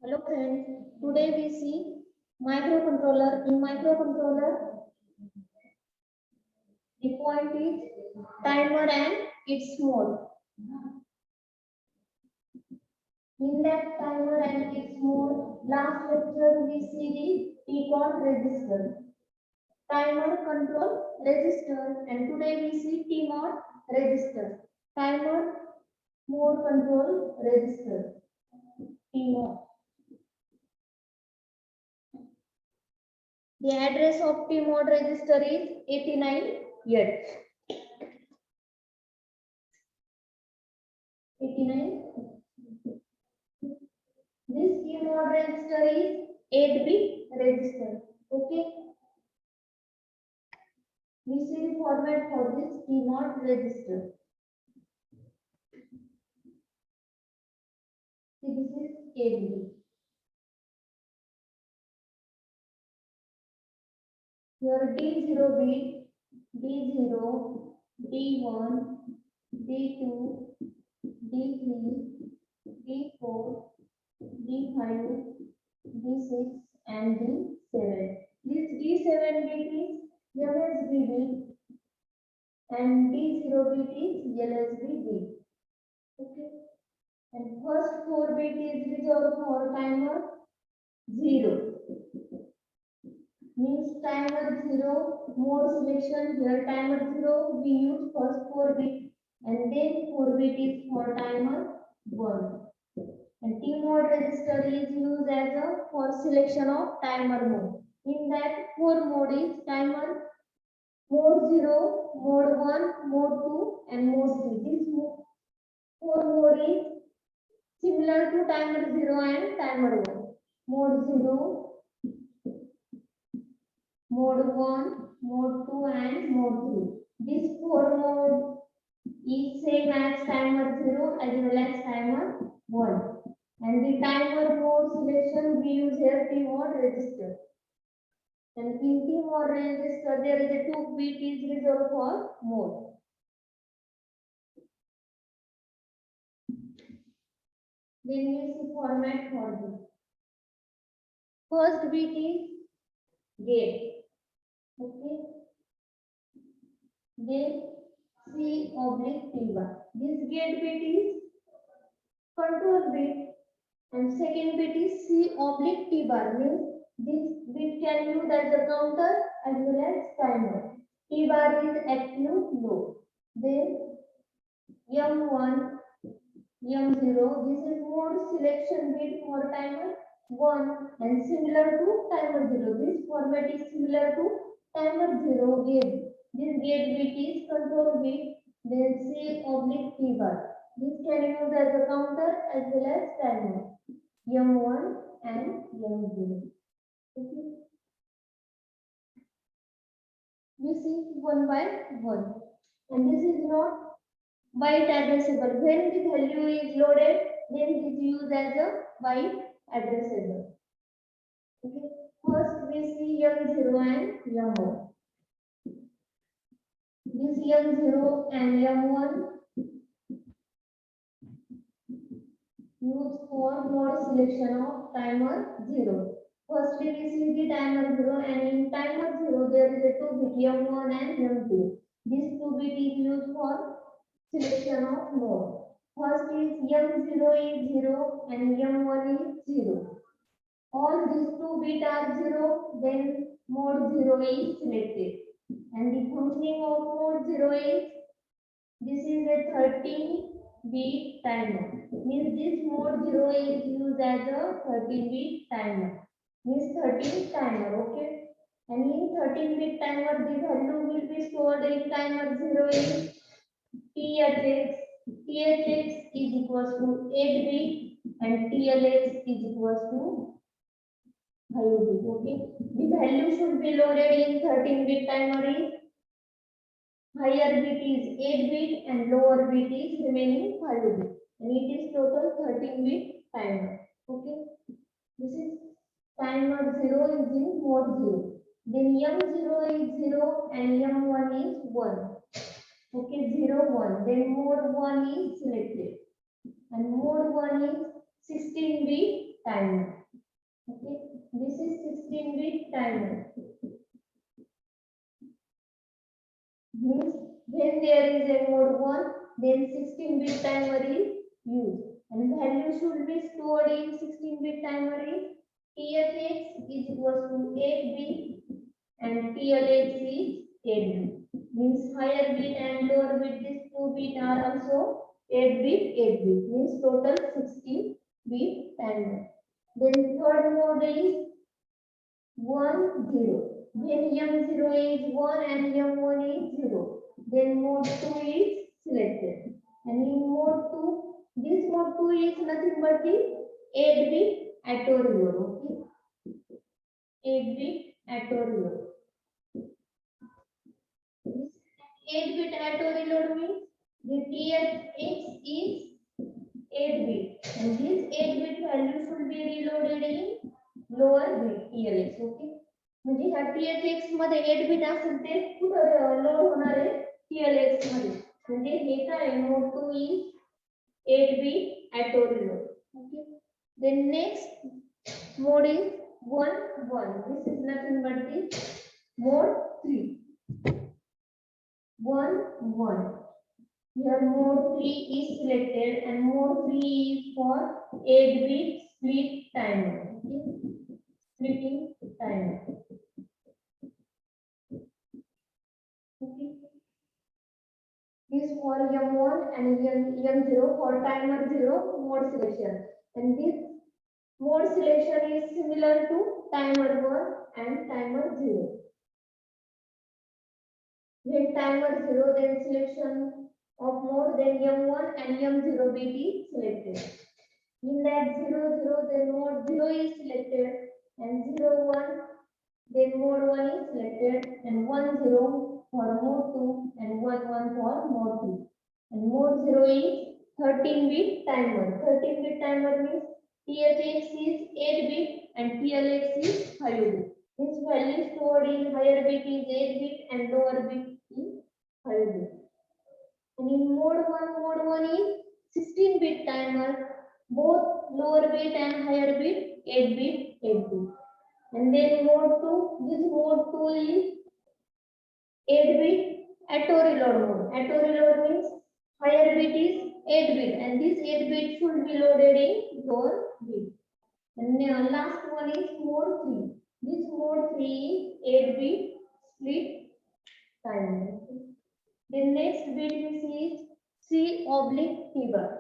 Hello friends, today we see microcontroller. In microcontroller, the point is timer and its mode. In that timer and its mode, last lecture we see the T-code register, timer control register, and today we see T-mode register, timer mode control register, T-mode. The address of T-mode register is 89 yet. 89. This T-mode register is 8-bit register. Okay. This is the format for this T-mode register. See, this is 8-bit. Here D0 bit, D0, D1, D2, D3, D4, D5, D6, and D7. This D7 bit is MSB bit and D0 bit is LSB bit. Okay. And first 4 bit is reserved for timer 0. Means timer 0 mode selection. Here timer 0 we use first 4 bit and then 4 bit is for timer 1. And T mode register is used as a for selection of timer mode. In that 4 mode is timer mode 0, mode 1, mode 2 and mode 3. This 4 mode is similar to timer 0 and timer 1. Mode 0, mode 1, mode 2 and mode 3. This 4 mode is same as timer 0 as well as timer 1. And the timer mode selection we use here T mode register. And in T mode register there is a 2 bit is reserved for mode. Then we see format for this. First bit is gate. Okay. Then C/T1. This gate bit is control bit and second bit is C/T bar. Means this bit can use as a counter as well as timer. T bar is active low. Then M1, M0. This is mode selection bit for timer 1 and similar to timer 0. This format is similar to timer 0 gate. This gate bit is control bit. Then C/T bar. This can use as a counter as well as timer. M1 and M0. Okay. We see one by one. And this is not byte addressable. When the value is loaded, then it is used as a byte addressable. Okay. First we see M0 and M1. This M0 and M1 used for mode selection of timer 0. Firstly, we see the timer 0 and in timer 0 there is a 2 bit M1 and M2. This 2 bit is used for selection of mode. First is M0 is 0 and M1 is 0. All these 2 bit are 0, then mode 0 is selected. And the functioning of mode 0 is, this is a 13-bit timer. Means this mode 0 is used as a 13-bit timer. Means 13 timer, okay? And in 13-bit timer, the value will be stored in timer 0 is THX. THX is equals to 8-bit and TLX is equals to 5-bit, okay? The value should be loaded in 13-bit timer is higher bit is 8-bit and lower bit is remaining 5-bit. And it is total 13-bit timer. Okay. This is timer 0 is in mode 0. Then M0 is 0 and M1 is 1. Okay, 0, 1. Then mode 1 is selected. And mode 1 is 16-bit timer. Okay, this is 16-bit timer. Means when there is a mode 1, then 16-bit timer is used, and value should be stored in 16-bit timer is THX is equals to 8-bit and TLX is 8-bit. Means higher bit and lower bit, these 2 bit are also 8-bit, 8-bit. Means total 16-bit timer. Then third mode is 1, 0. When M0 is 1 and M1 is 0, then mode 2 is selected. And in mode 2, this mode 2 is nothing but the 8-bit auto reload. Okay, 8-bit auto reload. 8-bit auto reload means the THX is 8-bit, and this 8-bit value should be reloaded in lower bit TLX. Okay, म्हणजे ह्या THX मध्ये 8-bit असेल ते कुठं load होणार आहे TLX मध्ये. म्हणजे हे काय mode 2 is 8-bit auto reload. Okay, the next mode is 1, 1. This is nothing but the mode 3. 1, 1. Here mode 3 is selected, and mode 3 is for 8-bit split timer. Okay, splitting timer. Okay, this for M1 and M0 for timer 0 mode selection, and this mode selection is similar to timer 1 and timer 0. When timer 0, then selection of mode, then M1 and M0 bit is selected. In that 0, 0, then mode 0 is selected, and 0, 1, then mode 1 is selected, and 1, 0 for mode 2, and 1, 1 for mode 3. And mode 0 is 13-bit timer. 13-bit timer means THX is 8-bit and TLX is 5-bit. This value stored in higher bit is 8-bit and lower bit is 5-bit. And in mode 1 is 16-bit timer, both lower bit and higher bit 8-bit, 8-bit. And then mode 2, this mode 2 is 8-bit auto reload mode. Auto reload means higher bit is 8-bit, and this 8-bit should be loaded in lower bit. And the last one is mode 3. This mode 3 is 8-bit split timer. The next bit we see is C/T bar.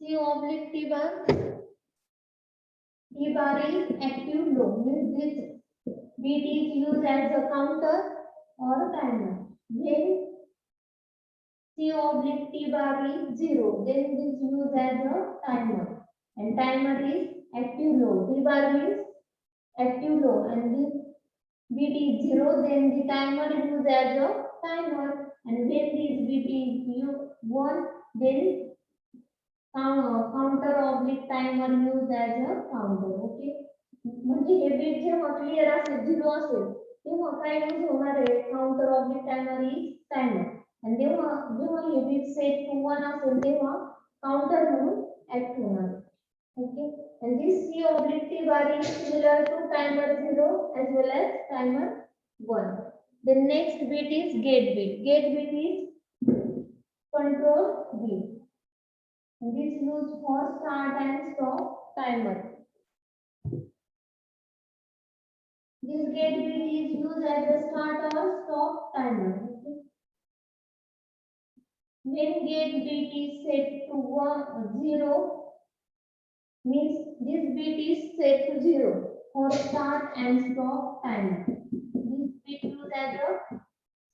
C/T bar. T bar is active low, means this bit is used as a counter or a timer. When C/T bar is 0, then it is used as a timer, and timer is active low. T bar means active low, and this bit is 0, then the timer is used as a timer, and when this bit is 1, then counter/timer used as a counter. Okay, म्हणजे हे beat जेव्हा clear असेल 0 असेल तेव्हा काय use होणार आहे counter/timer is timer, आणि जेव्हा हे बीट सेट टू 1 असेल तेव्हा काउंटर म्हणून ऍक्ट होणार. Okay, and this C/T bar is similar to timer 0 as well as timer 1. The next bit is gate bit. Gate bit is control bit. And this used for start and stop timer. This gate bit is used as a start or stop timer. Okay. When gate bit is set to 0, means this bit is set to 0 for start and stop timer. This bit used as a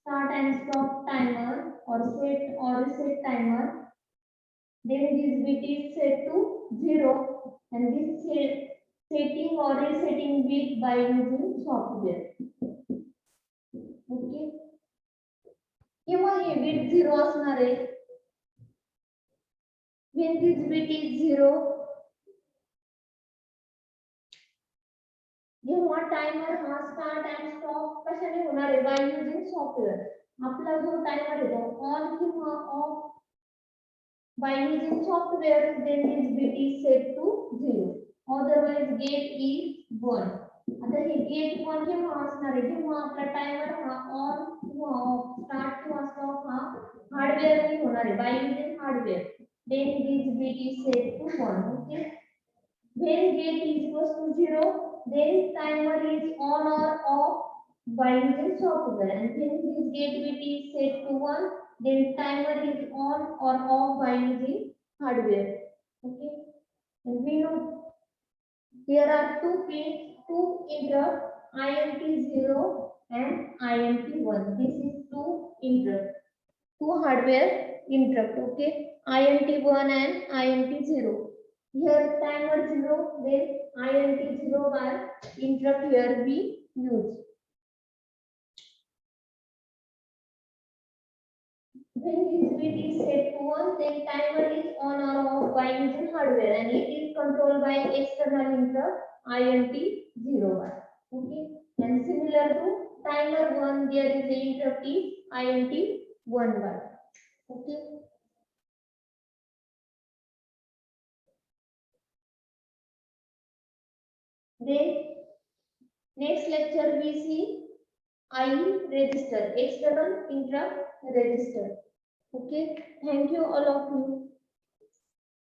start and stop timer or set or reset timer. Then this bit is set to 0, and this setting or resetting bit by using software. Okay. केव्हा हे bit 0 असणार आहे when this bit is 0, जेव्हा timer हा start and stop कशाने होणार आहे by using software. आपला जो टाइमर आहे तो ऑन किंवा of by using software, then this bit is set to 0. Otherwise gate is 1. आता हे गेट 1 केव्हा असणार आहे जेव्हा आपला टाइमर हा ऑन किंवा ऑफ स्टार्ट किंवा स्टॉप हा हार्डवेअर ने होणार आहे by using hardware. then this bit is set to 1. okay, when gate is equals to 0, then timer is on or off by using software, and when this gate bit is set to 1, then timer is on or off by using hardware. Okay, and we know there are two pins, two interrupt, INT0 and INT1. This is two interrupt, two hardware interrupt. Okay, INT1 and INT0. Here timer 0, then INT0 bar interrupt here we use. When this bit is set to 1, then timer is on or off by using hardware, and it is controlled by external interrupt INT0 bar. Okay, and similar to timer 1, there is the interrupt is INT1 bar. Okay. Then next lecture we see I register, external interrupt register. Okay, thank you all of you.